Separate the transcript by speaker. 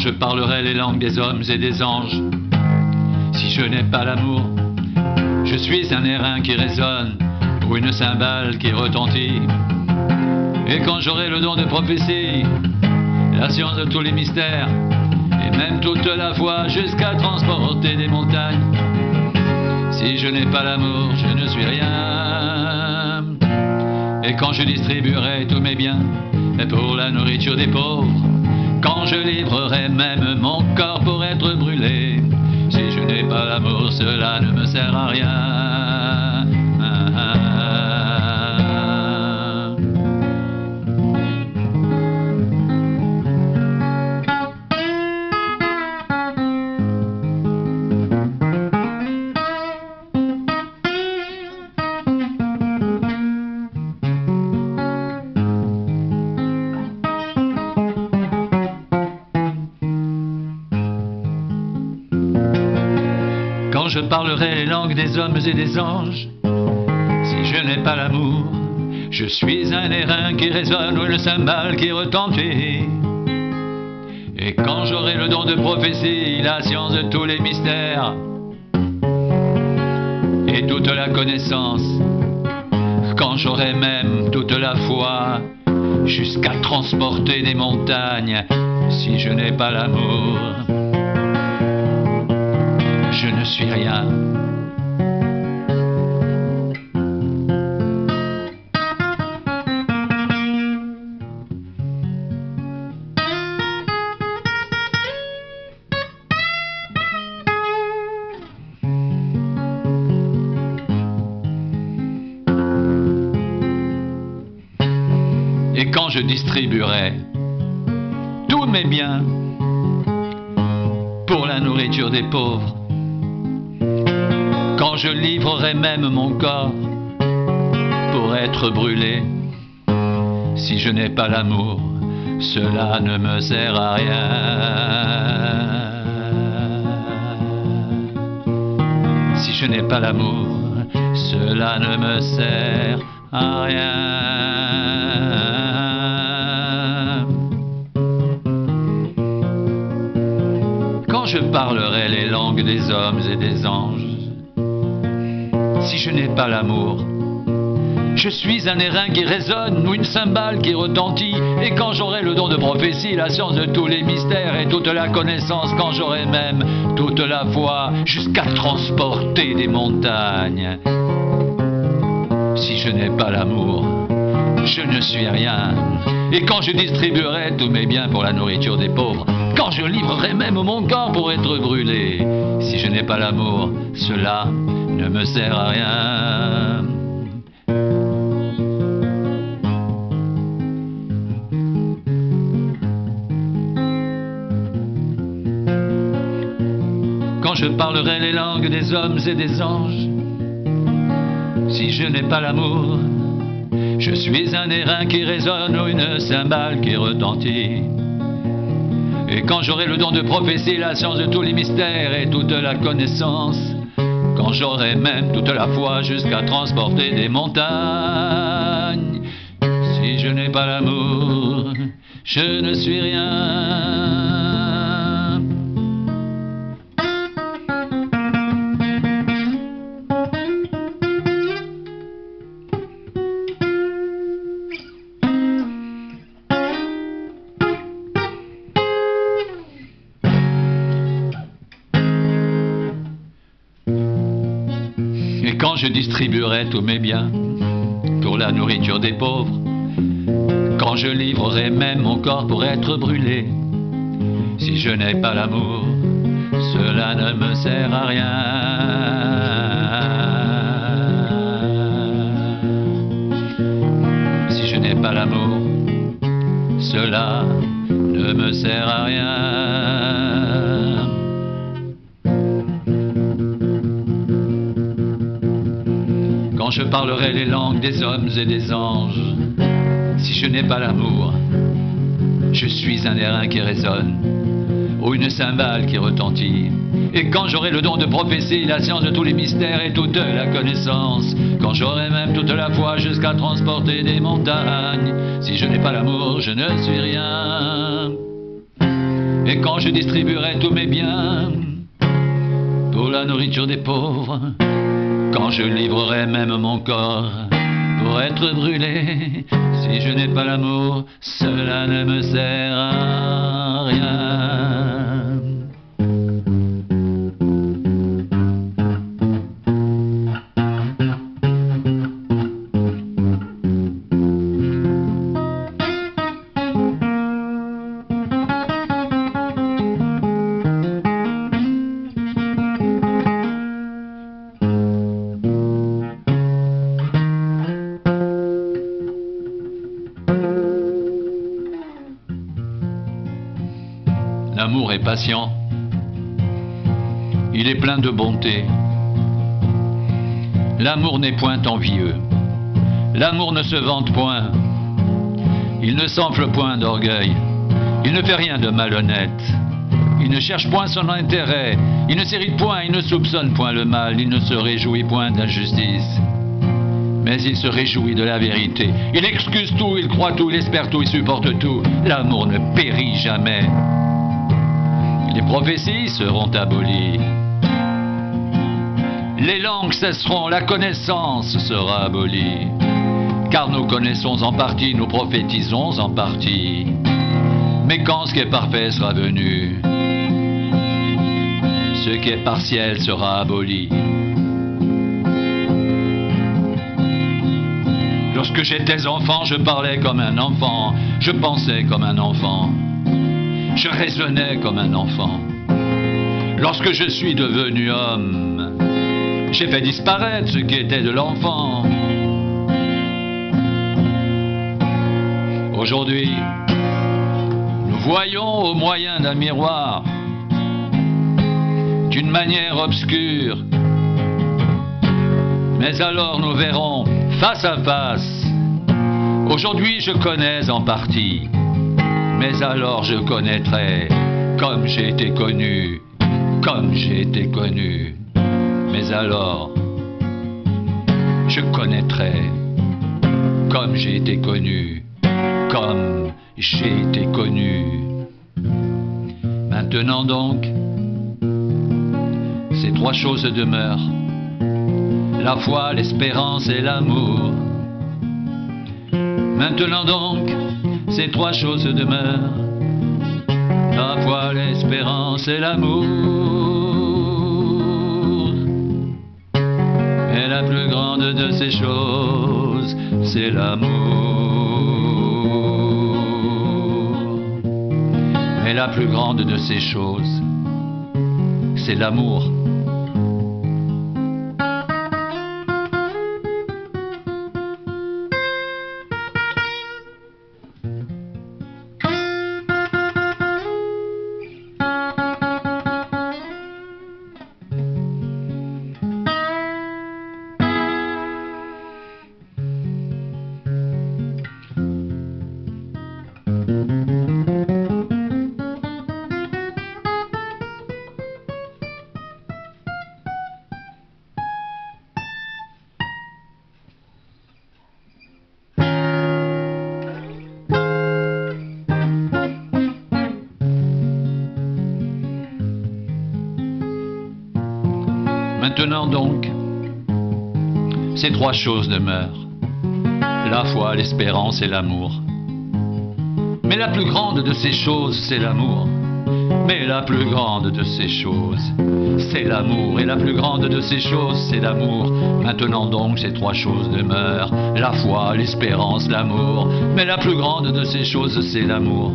Speaker 1: je parlerai les langues des hommes et des anges. Si je n'ai pas l'amour, je suis un airain qui résonne ou une cymbale qui retentit. Et quand j'aurai le don de prophétie, la science de tous les mystères, et même toute la foi jusqu'à transporter des montagnes, si je n'ai pas l'amour, je ne suis rien. Et quand je distribuerai tous mes biens pour la nourriture des pauvres, quand je livrerai même mon corps pour être brûlé, si je n'ai pas l'amour, cela ne me sert à rien. Quand je parlerai les langues des hommes et des anges, si je n'ai pas l'amour, je suis un airain qui résonne ou une cymbale qui retentit. Et quand j'aurai le don de prophétie, la science de tous les mystères et toute la connaissance, quand j'aurai même toute la foi jusqu'à transporter des montagnes, si je n'ai pas l'amour, je ne suis rien. Et quand je distribuerai tous mes biens pour la nourriture des pauvres, quand je livrerai même mon corps pour être brûlé, si je n'ai pas l'amour, cela ne me sert à rien. Si je n'ai pas l'amour, cela ne me sert à rien. Quand je parlerai les langues des hommes et des anges, si je n'ai pas l'amour, je suis un airain qui résonne ou une cymbale qui retentit. Et quand j'aurai le don de prophétie, la science de tous les mystères et toute la connaissance, quand j'aurai même toute la foi jusqu'à transporter des montagnes, si je n'ai pas l'amour, je ne suis rien. Et quand je distribuerai tous mes biens pour la nourriture des pauvres, quand je livrerai même mon corps pour être brûlé, si je n'ai pas l'amour, cela ne me sert à rien. Quand je parlerai les langues des hommes et des anges, si je n'ai pas l'amour, je suis un airain qui résonne ou une cymbale qui retentit. Et quand j'aurai le don de prophétie, la science de tous les mystères et toute la connaissance, quand j'aurai même toute la foi jusqu'à transporter des montagnes, si je n'ai pas l'amour, je ne suis rien. Et quand je distribuerai tous mes biens pour la nourriture des pauvres, quand je livrerai même mon corps pour être brûlé, si je n'ai pas l'amour, cela ne me sert à rien. Si je n'ai pas l'amour, cela ne me sert à rien. Quand je parlerai les langues des hommes et des anges, si je n'ai pas l'amour, je suis un airain qui résonne, ou une cymbale qui retentit. Et quand j'aurai le don de prophétie, la science de tous les mystères et toute la connaissance, quand j'aurai même toute la foi jusqu'à transporter des montagnes, si je n'ai pas l'amour, je ne suis rien. Et quand je distribuerai tous mes biens pour la nourriture des pauvres, quand je livrerai même mon corps pour être brûlé, si je n'ai pas l'amour, cela ne me sert à rien. L'amour est patient, il est plein de bonté. L'amour n'est point envieux, l'amour ne se vante point, il ne s'enfle point d'orgueil, il ne fait rien de malhonnête, il ne cherche point son intérêt, il ne s'irrite point, il ne soupçonne point le mal, il ne se réjouit point d'injustice, mais il se réjouit de la vérité. Il excuse tout, il croit tout, il espère tout, il supporte tout. L'amour ne périt jamais. Les prophéties seront abolies, les langues cesseront, la connaissance sera abolie. Car nous connaissons en partie, nous prophétisons en partie. Mais quand ce qui est parfait sera venu, ce qui est partiel sera aboli. Lorsque j'étais enfant, je parlais comme un enfant, je pensais comme un enfant. Je raisonnais comme un enfant. Lorsque je suis devenu homme, j'ai fait disparaître ce qui était de l'enfant. Aujourd'hui, nous voyons au moyen d'un miroir, d'une manière obscure. Mais alors nous verrons face à face. Aujourd'hui je connais en partie, mais alors je connaîtrai comme j'ai été connu, comme j'ai été connu. Mais alors je connaîtrai comme j'ai été connu, comme j'ai été connu. Maintenant donc, ces trois choses demeurent, la foi, l'espérance et l'amour. Maintenant donc, ces trois choses demeurent, la foi, l'espérance et l'amour. Mais la plus grande de ces choses, c'est l'amour. Mais la plus grande de ces choses, c'est l'amour. Maintenant donc, ces trois choses demeurent, la foi, l'espérance et l'amour. Mais la plus grande de ces choses, c'est l'amour. Mais la plus grande de ces choses, c'est l'amour. Et la plus grande de ces choses, c'est l'amour. Maintenant donc, ces trois choses demeurent, la foi, l'espérance, l'amour. Mais la plus grande de ces choses, c'est l'amour.